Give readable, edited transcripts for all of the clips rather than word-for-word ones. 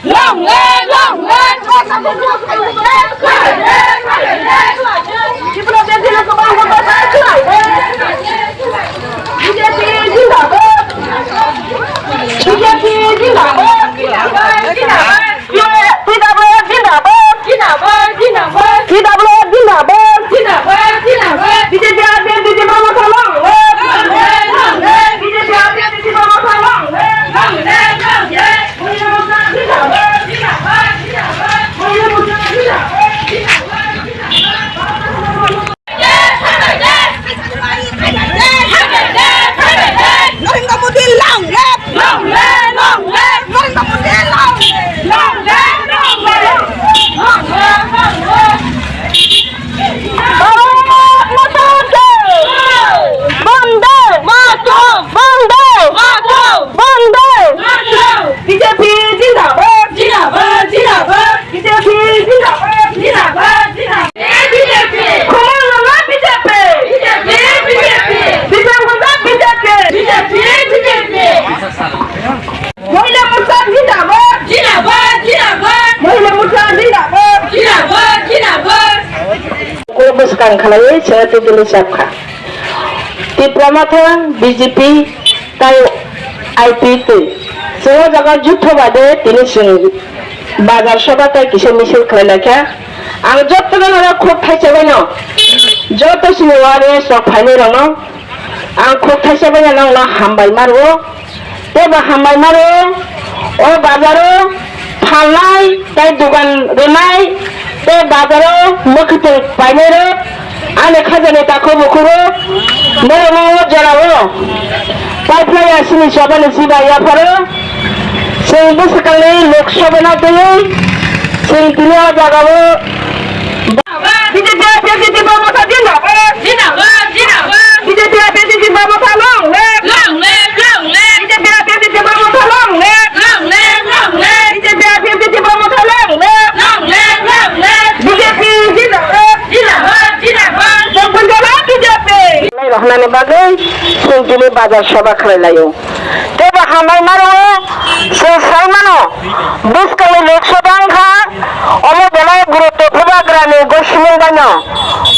Long lên, long lên. Bukan kalau saya tulis siapa? Diplomata BJP tahu IPT. Semua jaga juta bade ini sing bazar sabah tay kisah misal kerana kya? Angjot tu kan orang khut thai sebanya. Jot sing wari sok thai ni rana. Ang khut thai sebanya nang lah hambai maru. Teba hambai maru. Oh bazaro phalai tay dukan renai. Te bazaro mukti painero. Ane khazane takho mukuro. Mere mau jarawo. Pipeline asini sabane siba ya paro. Sing buskale lok sabana tele. Sing tinia jagawo. BJP PCC bamata dinda. BJP PCC bamata long le. BJP PCC bamata long le. BJP PCC bamata long le. BJP dinda. Rohna bagai sing bazar sabah khelailayo teba hamai maro se salmano bus kali loksabang kha omo belai guruto bubagrani goshmung banyo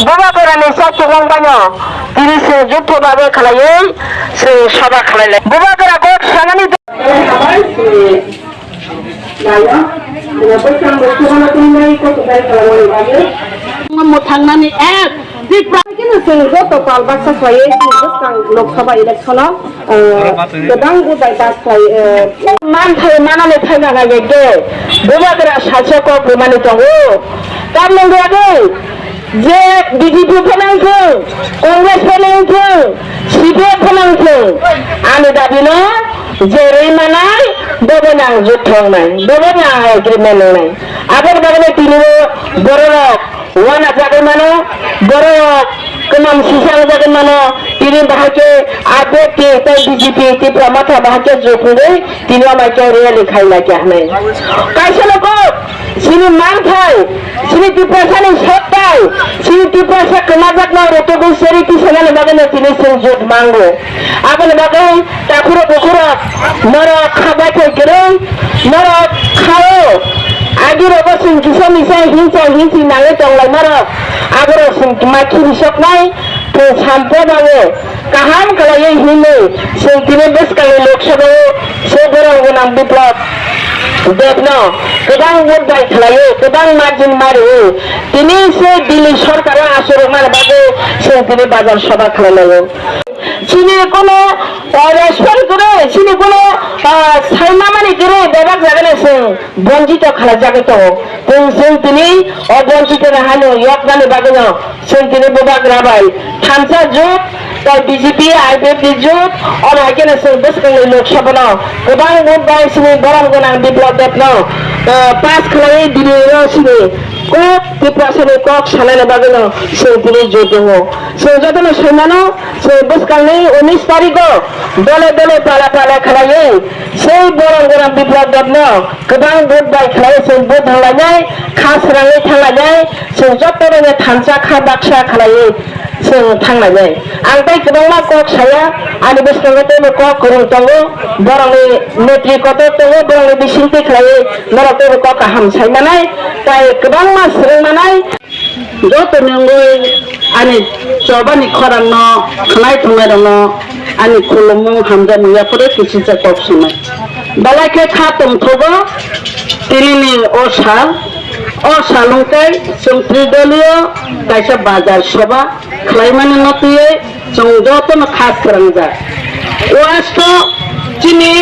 bubagrani satung banyo tiri se jutho babe khelaiyo se sabah khelailai bubagra gok sanani layo bersang bersama tinai ko tudai kalawai babe mo thangnani ek Kita sehingga total baksa saya sekarang Lok Sabha election gedang budai tak saya mantai mana le thai naga yege bubagra sasok bumani tongo kamu lagi je BJP penangku Kongres penangku CPI penangku ane dabino je remanai dobenang jutong nai dobenang agreement nai apa bagaimanapun tinu borok wana jaga mana borok kenam sisa jaga mana ini bahake abe ke BJP ke pramata bahake jopure tinu amai real likhai lagi ane kaisa loko sini mantai sini tipasani sotai sini tipasa kenajak na rotogo seri tisana bagana tinu senjot mango apa bagai takuro bukuro mara khabate gereng mara khao Agi rogo sing kisah misai hinci nange tonglai mara agro sing maki risok nai to sampo bange kaham kalau yang hine sing tine bes kali Lok Sabha seorang gunang biplop দেখনো কেদাং মুদ্রাই খেলায় কেদাং margin মারে তিনি সে দিল্লি সরকার আসর মানে বাজে সে তিনি বাজার সভা খেলায় চিনি কোনো রেসপন্স করে চিনি কোনো সাইমামানি করে দেবাক জাগানে সে বঞ্চিত খেলা জাগে তো তিনি অবঞ্চিত হানো ইয়কদানি বাগেনো সে তিনি বোবাক রাবাই থানসা যুগ তাই বিজেপি আইপিএফ যুগ অনাইকেনে সে বসকালে লোকসভা গোবাং মুদ্রাই চিনি গরম গোনাং বিপ্লব দেখনো পাঁচ খেলায় দিনে চিনি কক ত্রিপুরাসনে কক সালানে বাগেনো সে তিনি যোগ সে যতন সেমানো সে বসকালে 19 তারিখ দলে দলে পালা পালা খেলায় সেই গরম গোনাং বিপ্লব দেখনো গোবাং মুদ্রাই খেলায় সে বোধ থাংলায় খাস রাঙে থাংলায় সে যতনে থানসা খা বাক্সা খেলায় थांनाय आं गोबां कक साया आंनि बेसेबां कक गरं दङ बरंनि मेट्रिक कत दङ बरंनि बिसिंथि खालायो नरक कक हामसायनानै ताय गोबां मास रोंनानै जत नंगौ आंनि जबानि खरां न खानाय थुंनाय दङ आंनि खुलुमु हामजा मुयाफोर किसिजा कक संनाय बालायखे खातम थबो तिलिनि सालुंखाय जों त्रिदलीय कायसा बाजार सभा खालामनानै नथियै जों जतन खास फोरोंजा वेस्ट चीनी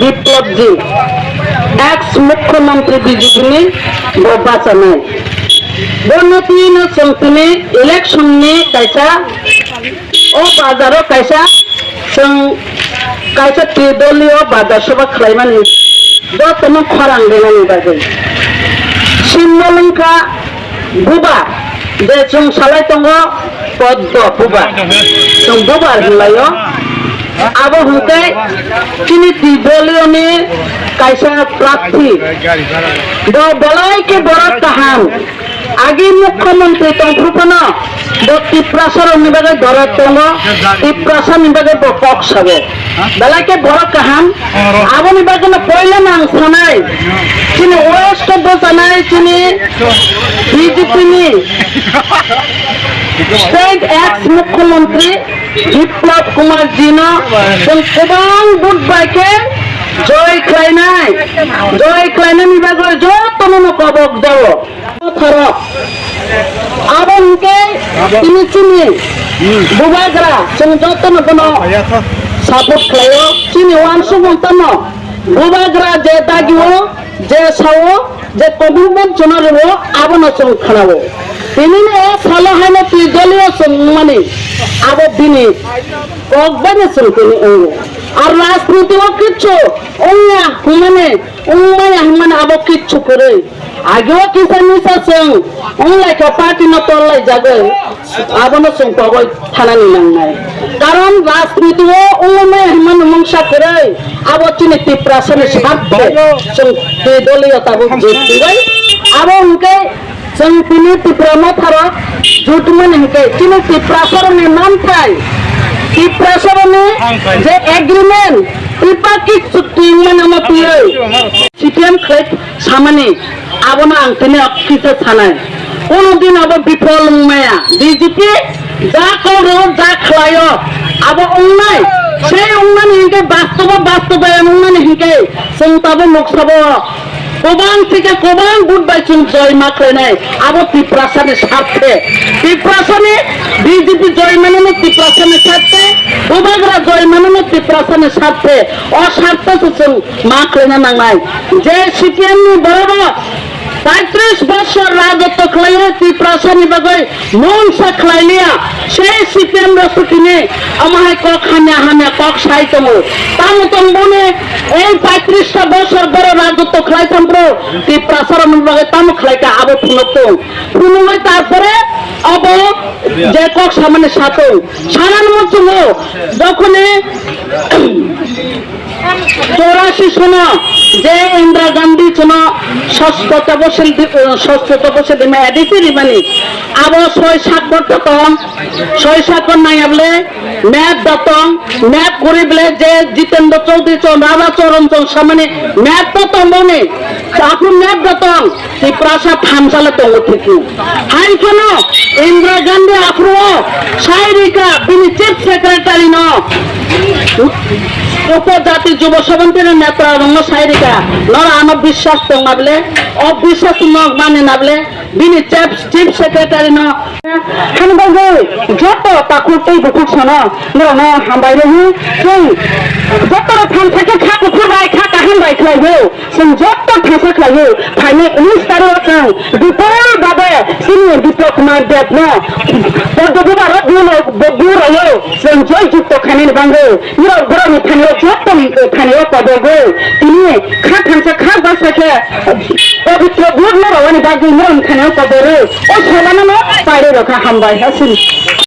विप्लव जी एक्स मुख्यमंत्री बीजेपी बाचानाय बनतीन जोंनि इलेक्शन नि कायसा ओ बाजारो कायसा जों कायसा त्रिदलीय बाजार सभा खालामनानै जतन खरां देनायनि बागै सिमलंका बुबा जे जों सालाय दङ पद्म बुबा जों बुबा होनलायो आबो हुंके चीनी त्रिदलीयनि कायसा प्रार्थी द बलायके बरत काहाम आगे मुख्यमंत्री तंफ्रुपना द तिप्रासर निबागे दरत दङ तिप्रासर निबागे बकक साबे बलायके बरत काहाम आबो निबागे न पयला नां सनाय चीनी वेस्ट बजानाय चीनी बीजेपी नि स्टेट एक्स मुख्यमंत्री विप्लव कुमार जी न जों गोबां बुट बायके जय खालायनायनि बागै जतन कबक जाओ फरक अब उनके चीनी बुबाग्रा जों जतन बनो सापोर्ट खालायो चीनी वान सुबुंतन बुबाग्रा जे दागियो जे सावो जे कमिटमेंट जनारो आबो जों खालामो बिनिनो सलहायनो त्रिदलीय माने आबो बिनि ककबाने जों बिनि আর রাজনীতিও কিচ্ছু মানে আবো কিচ্ছু করে আগেও কিসা নিসাসং অনলাইকা পার্টি না তল্লাই যাবে আবনো সং পাবই থানানি নাংনাই কারণ রাজনীতিও মানে মংসা করে আবো চিনি তিপ্রাসনে সাথে সং দলীয় তাবো জিতবাই আবো উনকে जों तिनी तिप्रानो थारो जुटमन हिंके तिनी तिप्रासरनि नाम थाय तिप्रासरनि जे एग्रीमेंट त्रिपाक्षिक चुक्ति माने मतियै सिपिएम खैत सामानि आबोना आं तिनी अकिसे थानाय कोनोदिन आबो बिफल माया बीजेपी जा करो जा खलायो आबो उन्नाय से उन्नाय हिंके बास्तव उन्नाय हिंके जों ताबो मक्साबो कोबां থেকে কোবাং বুট বাইছুন জয় মাখলেনাই আবো তিপ্রাসনে সাথে তিপ্রাসনে বিজেপি জয় মাননে তিপ্রাসনে সাথে বুবাগরা জয় মাননে তিপ্রাসনে সাথে অস্বার্থ সুসং মাখলেনা নাংনাই যে সিপিএম নি বড় 35 বছর রাজত্ব খাইয়ে তিপ্রাসনি বাগৈ মনসা খাইলিয়া সেই সিপিএম রসুকিনে আমায় কক হানা কক সাইতমু তামতন বনে এই 35টা বছর বড় রাজত্ব খাইতাম প্র তিপ্রাসরম বাগৈ তাম খাইকা আবো ফুনুমই তারপরে অব যে কক সামনে সাতো সারান মচুম যখন 84 সনে যে ইন্দিরা গান্ধী চুনা ষষ্ঠটা বছর দিমা এডিসি রিমানি আবো 6-7 বছর তখন 6-7 নাই আবলে ম্যাপ দতং ম্যাপ করিবলে যে জিতেন্দ্র চৌধুরী রাজা চরণ সামনে ম্যাপ তো মনে আপনি ম্যাপ দতং ত্রিপ্রাসা থামসালে তো ঠিক হাইফান ইন্দিরা গান্ধী আফ্রো সাইরিকা বিনি চিফ সেক্রেটারি ন উপজাতি যুব সমিতির নেতা রঙ সাইরিকা নর আমার বিশ্বাস তো নাবলে অবিশ্বাস মানে নাবলে বিনি চিফ সেক্রেটারি ন হানবাগে যত তাকুতেই বুকুক সনা ন হামবাইলে जों যত থান থেকে খাকু ফুরাই খাকা হামবাই খাইবো जों যত ভাষা খাইবো ফাইনে 19 তারিখ जों বিপুল ভাবে সিনি বিপ্লব কুমার দেব ন পদ্মবিবার বুরাयो जों জয় যুক্ত খানির বাঙ্গো নির গরমি থানিও যত থানিও পদগো তিনি খা খানসা খা বাসাকে পবিত্র গুণ রওয়ানি বাগি নিরম থানিও পদরে ও সলানো বাইরে রাখা হামবাই হাসিন